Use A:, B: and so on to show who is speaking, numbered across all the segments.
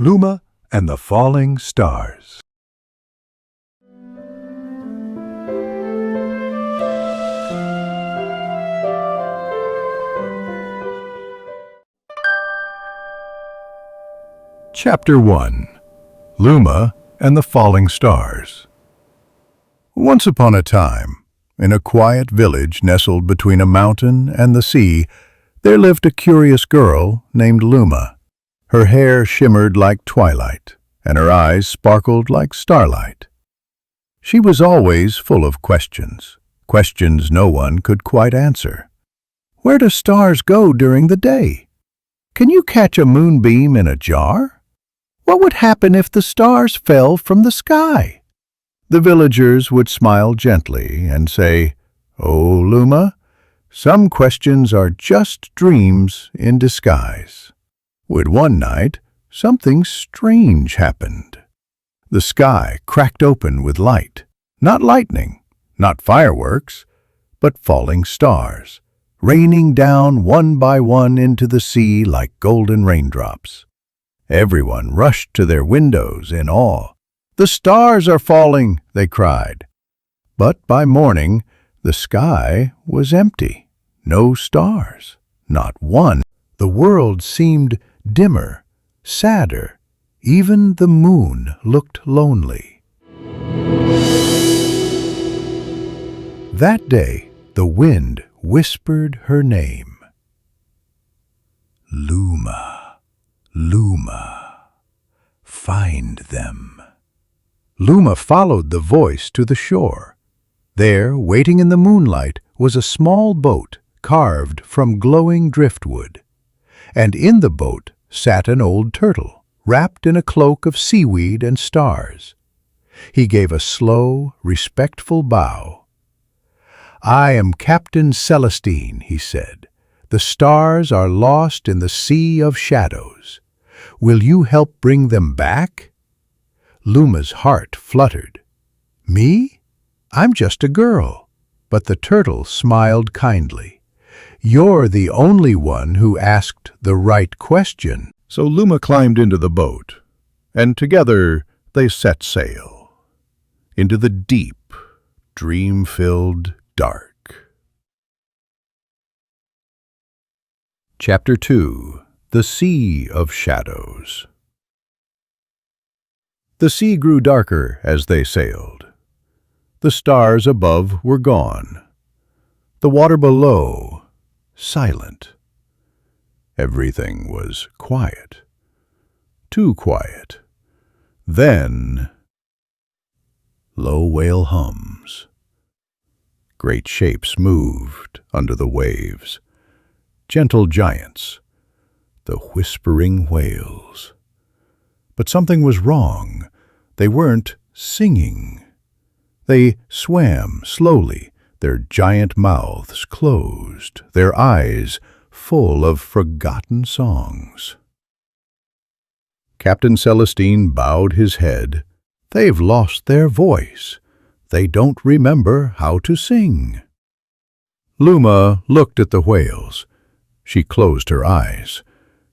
A: Luma and the Falling Stars. Chapter 1. Luma and the Falling Stars. Once upon a time, in a quiet village nestled between a mountain and the sea, there lived a curious girl named Luma. Her hair shimmered like twilight, and her eyes sparkled like starlight. She was always full of questions, questions no one could quite answer. Where do stars go during the day? Can you catch a moonbeam in a jar? What would happen if the stars fell from the sky? The villagers would smile gently and say, "Oh, Luma, some questions are just dreams in disguise." But one night, something strange happened. The sky cracked open with light, not lightning, not fireworks, but falling stars, raining down one by one into the sea like golden raindrops. Everyone rushed to their windows in awe. "The stars are falling," they cried. But by morning, the sky was empty. No stars, not one. The world seemed dimmer, sadder. Even the moon looked lonely. That day, the wind whispered her name. Luma. Luma, find them. Luma followed the voice to the shore. There, waiting in the moonlight, was a small boat carved from glowing driftwood. And in the boat sat an old turtle, wrapped in a cloak of seaweed and stars. He gave a slow, respectful bow. "I am Captain Celestine," he said. "The stars are lost in the sea of shadows. Will you help bring them back?" Luma's heart fluttered. "Me? I'm just a girl." But the turtle smiled kindly. "You're the only one who asked the right question." So Luma climbed into the boat, and together they set sail into the deep, dream-filled dark. Chapter 2. The Sea of Shadows. The sea grew darker as they sailed. The stars above were gone. The water below, silent. Everything was quiet. Too quiet. Then, low whale hums. Great shapes moved under the waves. Gentle giants. The whispering whales. But something was wrong. They weren't singing. They swam slowly, their giant mouths closed, their eyes full of forgotten songs. Captain Celestine bowed his head. "They've lost their voice. They don't remember how to sing." Luma looked at the whales. She closed her eyes.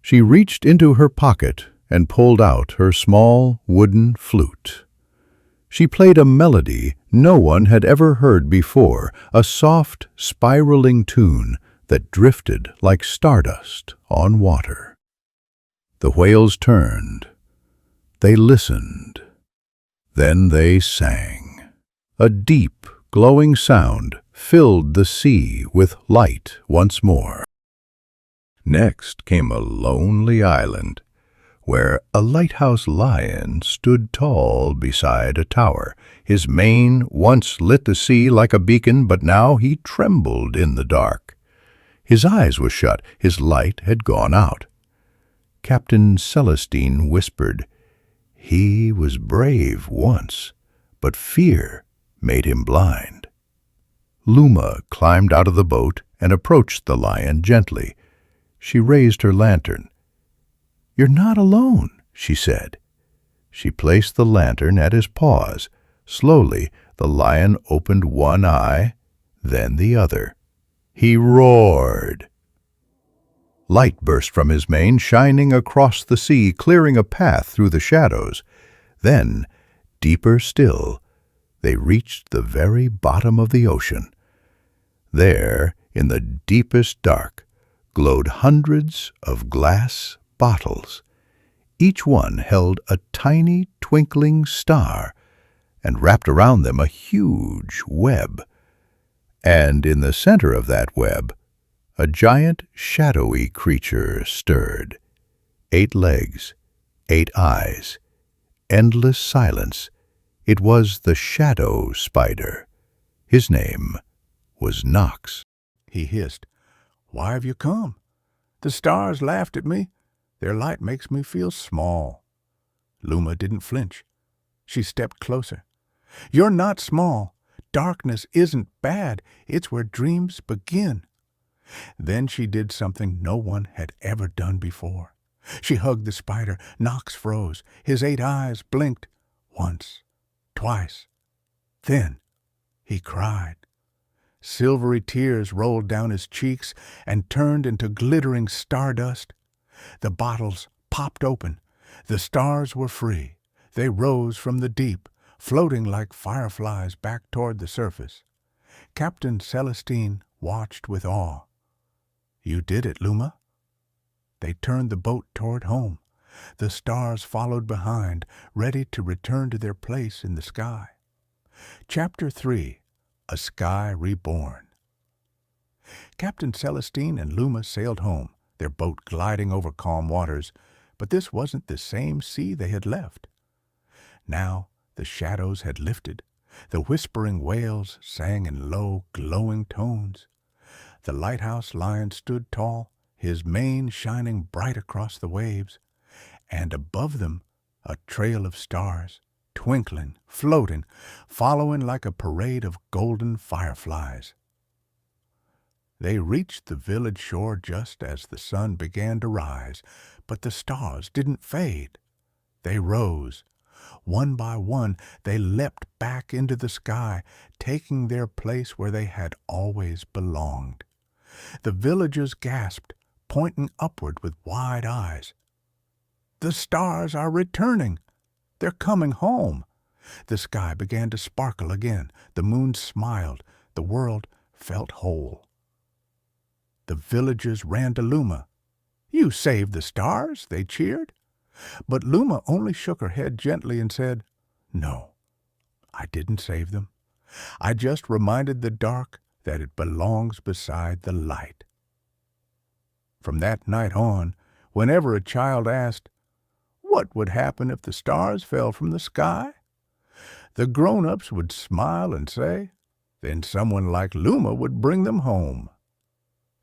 A: She reached into her pocket and pulled out her small wooden flute. She played a melody no one had ever heard before, a soft, spiraling tune that drifted like stardust on water. The whales turned. They listened. Then they sang. A deep, glowing sound filled the sea with light once more. Next came a lonely island, where a lighthouse lion stood tall beside a tower. His mane once lit the sea like a beacon, but now he trembled in the dark. His eyes were shut, his light had gone out. Captain Celestine whispered, "He was brave once, but fear made him blind." Luma climbed out of the boat and approached the lion gently. She raised her lantern. "You're not alone," she said. She placed the lantern at his paws. Slowly, the lion opened one eye, then the other. He roared. Light burst from his mane, shining across the sea, clearing a path through the shadows. Then, deeper still, they reached the very bottom of the ocean. There, in the deepest dark, glowed hundreds of glass bottles. Each one held a tiny twinkling star, and wrapped around them a huge web. And in the center of that web, a giant shadowy creature stirred. 8 legs, 8 eyes, endless silence. It was the Shadow Spider. His name was Nox.
B: He hissed. "Why have you come? The stars laughed at me. Their light makes me feel small." Luma didn't flinch. She stepped closer. "You're not small. Darkness isn't bad. It's where dreams begin." Then she did something no one had ever done before. She hugged the spider. Nox froze. His 8 eyes blinked. Once, twice. Then he cried. Silvery tears rolled down his cheeks and turned into glittering stardust. The bottles popped open. The stars were free. They rose from the deep, floating like fireflies back toward the surface. Captain Celestine watched with awe. "You did it, Luma." They turned the boat toward home. The stars followed behind, ready to return to their place in the sky. Chapter 3. A Sky Reborn. Captain Celestine and Luma sailed home, their boat gliding over calm waters, but this wasn't the same sea they had left. Now the shadows had lifted. The whispering whales sang in low, glowing tones. The lighthouse lion stood tall, his mane shining bright across the waves, and above them a trail of stars, twinkling, floating, following like a parade of golden fireflies. They reached the village shore just as the sun began to rise, but the stars didn't fade. They rose. One by one, they leapt back into the sky, taking their place where they had always belonged. The villagers gasped, pointing upward with wide eyes. "The stars are returning! They're coming home!" The sky began to sparkle again. The moon smiled. The world felt whole. The villagers ran to Luma. "You saved the stars!" they cheered. But Luma only shook her head gently and said, "No, I didn't save them. I just reminded the dark that it belongs beside the light." From that night on, whenever a child asked, "What would happen if the stars fell from the sky?" the grown-ups would smile and say, "Then someone like Luma would bring them home."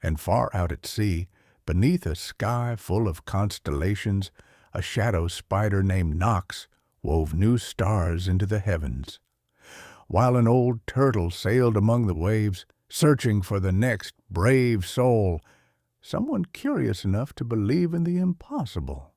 B: And far out at sea, beneath a sky full of constellations, a shadow spider named Nox wove new stars into the heavens. While an old turtle sailed among the waves, searching for the next brave soul, someone curious enough to believe in the impossible.